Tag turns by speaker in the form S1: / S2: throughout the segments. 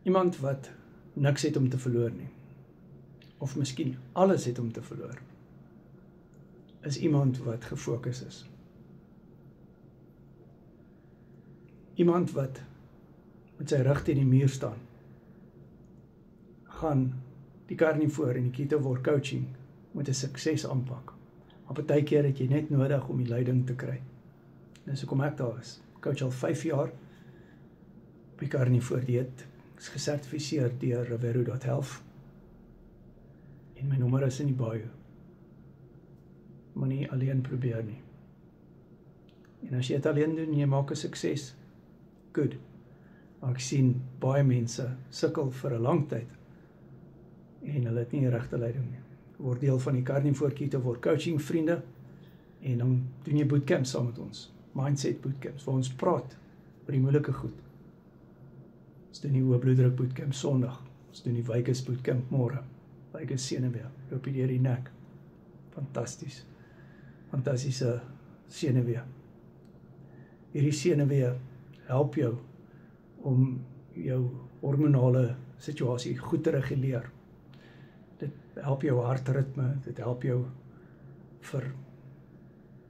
S1: Iemand wat niks het om te verloor nie, of miskien alles het om te verloor, is iemand wat gefokus is. Iemand wat met sy rug teen die muur staan, gaan die Carnivore en die Keto War coaching met 'n sukses aanpak. Maar partykeer het jy net nodig om die leiding te kry. Dis hoekom ek daar is. Coach al 5 jaar op die Carnivore dieet, is gesertifiseer deur Rivero.health. En my nommer is in die bio. Moenie alleen probeer nie. En as jy dit alleen doen en jy maak 'n sukses, good. Maar ek sien baie mense sukkel vir 'n lang tyd en hulle het nie die regte leiding nie. Word deel van die Carnivore Keto War coaching vriende en dan doen jy bootcamps saam met ons. Mindset bootcamps waar ons praat oor die moeilike goed. Ons doen die hoë bloeddruk bootcamp Sondag. Ons doen die Vegas bootcamp môre. Vegas senuwee, loop deur die nek. Fantasties. Fantastiese senuwee. Hierdie senuwee help jou om jou hormonale situasie goed te reguleer. Dit help jou hartritme, dit help jou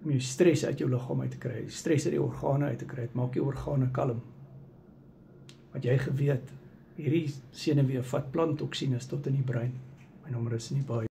S1: om jou stres uit jou liggaam uit te kry, stres uit die organe uit te kry, dit maak die organe kalm. Wat jy geweet, hierdie senuwee vat planttoksines tot in die brein. My nommer is in die bio.